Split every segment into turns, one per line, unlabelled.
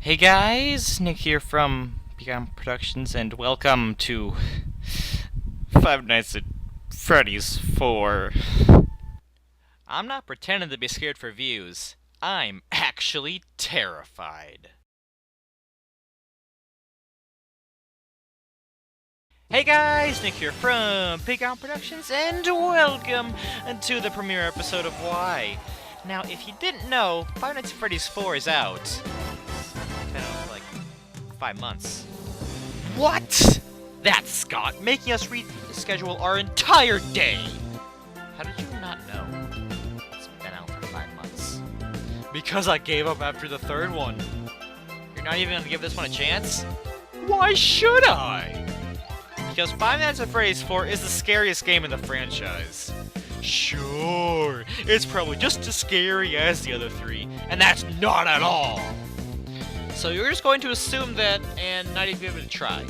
Hey guys, Nick here from Beyond Productions, and welcome to Five Nights at Freddy's 4. I'm not pretending to be scared for views. I'm actually terrified. Hey guys, Nick here from Beyond Productions, and welcome to the premiere episode of Why. Now, if you didn't know, Five Nights at Freddy's 4 is out. It's been out for like 5 months. What? That's Scott making us reschedule our entire day. How did you not know it's been out for 5 months? Because I gave up after the third one. You're not even gonna give this one a chance? Why should I? Because Five Nights at Freddy's 4 is the scariest game in the franchise. Sure, it's probably just as scary as the other three, and that's not at all. So you're just going to assume that and not even give it a try.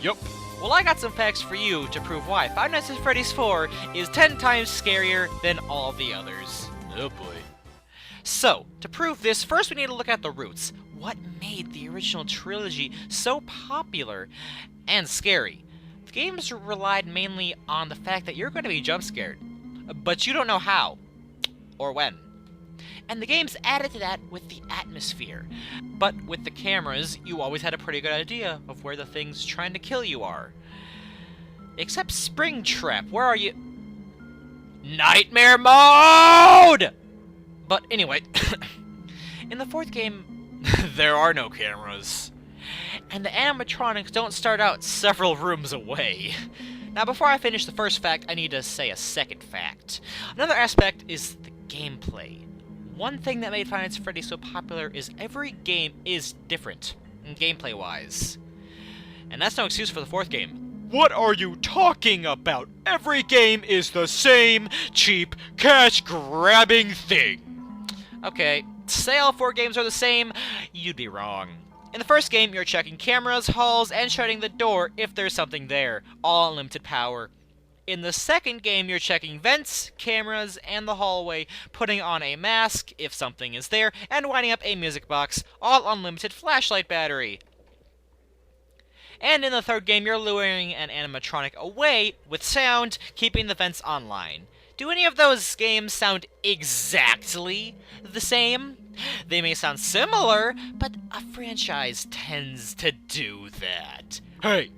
Yup. Well, I got some facts for you to prove why Five Nights at Freddy's 4 is 10 times scarier than all the others. Oh boy. So, to prove this, first we need to look at the roots. What made the original trilogy so popular and scary? The games relied mainly on the fact that you're going to be jump scared, but you don't know how or when. And the games added to that with the atmosphere. But with the cameras, you always had a pretty good idea of where the things trying to kill you are. Except Springtrap, where are you? Nightmare mode! But anyway, in the fourth game, there are no cameras. And the animatronics don't start out several rooms away. Now, before I finish the first fact, I need to say a second fact. Another aspect is the gameplay. One thing that made Five Nights at Freddy's so popular is every game is different, gameplay-wise. And that's no excuse for the fourth game. What are you talking about? Every game is the same cheap, cash-grabbing thing. Okay, say all 4 games are the same, you'd be wrong. In the first game, you're checking cameras, halls, and shutting the door if there's something there, all unlimited power. In the second game, you're checking vents, cameras, and the hallway, putting on a mask if something is there, and winding up a music box, all unlimited flashlight battery. And in the third game, you're luring an animatronic away with sound, keeping the vents online. Do any of those games sound exactly the same? They may sound similar, but a franchise tends to do that. Hey!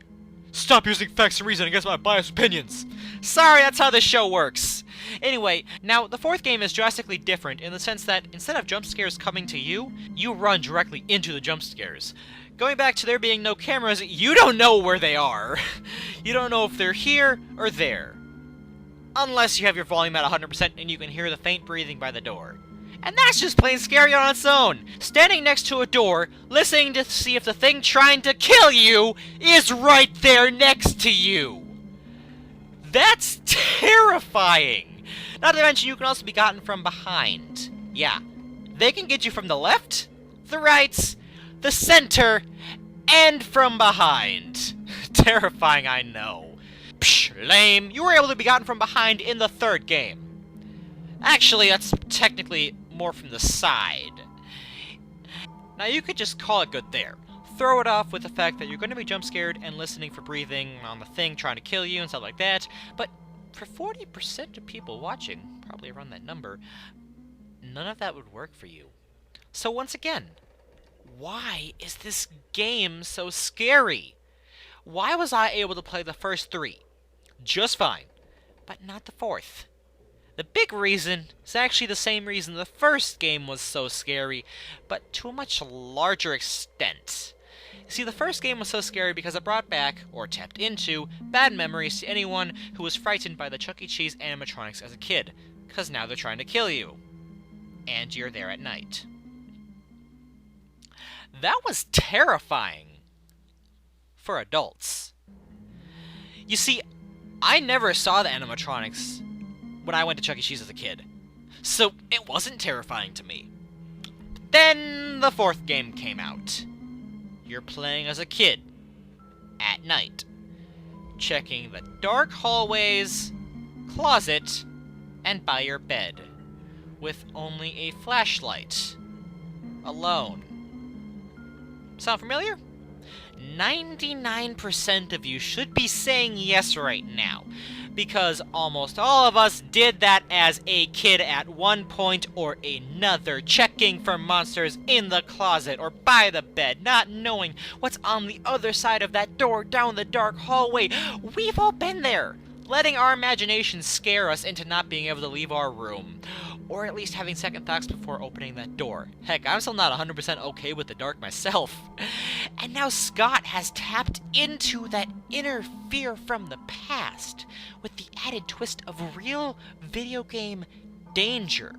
Stop using facts and reason against my biased opinions! Sorry, that's how this show works! Anyway, now, the fourth game is drastically different in the sense that instead of jump scares coming to you, you run directly into the jump scares. Going back to there being no cameras, you don't know where they are. You don't know if they're here or there. Unless you have your volume at 100% and you can hear the faint breathing by the door. And that's just plain scary on its own. Standing next to a door, listening to see if the thing trying to kill you is right there next to you. That's terrifying. Not to mention you can also be gotten from behind. Yeah, they can get you from the left, the right, the center, and from behind. Terrifying, I know. Psh, lame. You were able to be gotten from behind in the third game. Actually, that's technically more from the side. Now, you could just call it good there. Throw it off with the fact that you're going to be jump scared and listening for breathing on the thing trying to kill you and stuff like that. But for 40% of people watching, probably around that number, none of that would work for you. So once again, why is this game so scary? Why was I able to play the first 3 just fine, but not the fourth? The big reason is actually the same reason the first game was so scary, but to a much larger extent. See, the first game was so scary because it brought back, or tapped into, bad memories to anyone who was frightened by the Chuck E. Cheese animatronics as a kid, because now they're trying to kill you. And you're there at night. That was terrifying. For adults. You see, I never saw the animatronics when I went to Chuck E. Cheese as a kid, so it wasn't terrifying to me. Then the fourth game came out. You're playing as a kid, at night, checking the dark hallways, closet, and by your bed, with only a flashlight, alone. Sound familiar? 99% of you should be saying yes right now, because almost all of us did that as a kid at one point or another, checking for monsters in the closet or by the bed, not knowing what's on the other side of that door down the dark hallway. We've all been there, letting our imagination scare us into not being able to leave our room, or at least having second thoughts before opening that door. Heck, I'm still not 100% okay with the dark myself. And now Scott has tapped into that inner fear from the past, with the added twist of real video game danger.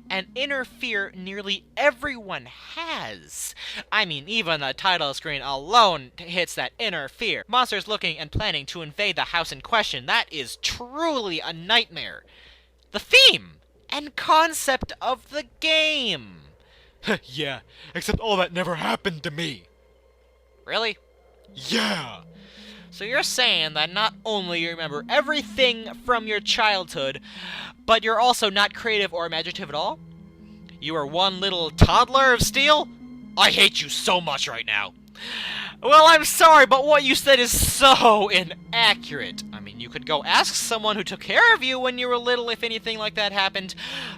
An inner fear nearly everyone has. I mean, even the title screen alone hits that inner fear. Monsters looking and planning to invade the house in question. That is truly a nightmare. The theme and concept of the game.
Yeah, except all that never happened to me.
Really?
Yeah!
So you're saying that not only you remember everything from your childhood, but you're also not creative or imaginative at all? You are one little toddler of steel? I hate you so much right now. Well, I'm sorry, but what you said is so inaccurate. I mean, you could go ask someone who took care of you when you were little if anything like that happened,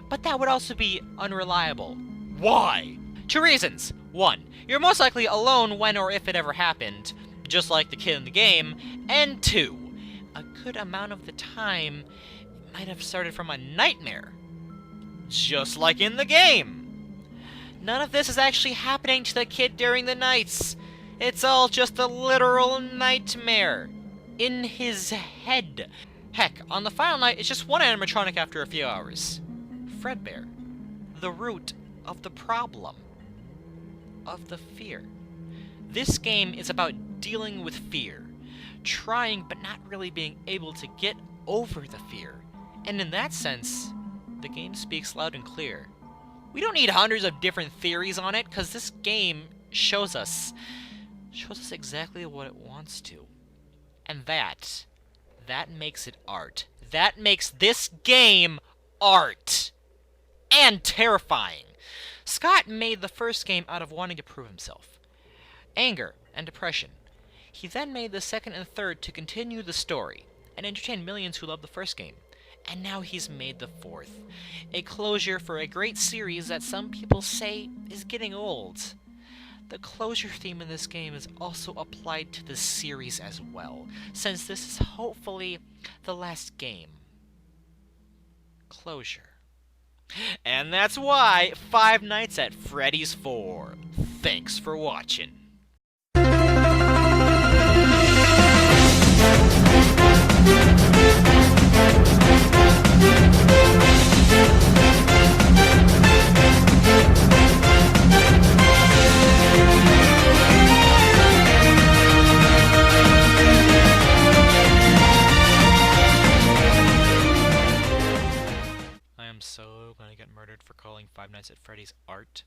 but that would also be unreliable.
Why?
2 reasons. 1, you're most likely alone when or if it ever happened, just like the kid in the game. And 2, a good amount of the time, it might have started from a nightmare, just like in the game. None of this is actually happening to the kid during the nights. It's all just a literal nightmare in his head. Heck, on the final night, it's just one animatronic after a few hours. Fredbear, the root of the problem, of the fear. This game is about dealing with fear, trying but not really being able to get over the fear. And in that sense, the game speaks loud and clear. We don't need hundreds of different theories on it, because this game shows us exactly what it wants to. And that makes it art. That makes this game art. And terrifying. Scott made the first game out of wanting to prove himself. Anger and depression. He then made the second and third to continue the story and entertain millions who loved the first game. And now he's made the fourth. A closure for a great series that some people say is getting old. The closure theme in this game is also applied to the series as well, since this is hopefully the last game. Closure. And that's why Five Nights at Freddy's 4. Thanks for watching. I am so gonna get murdered for calling Five Nights at Freddy's art.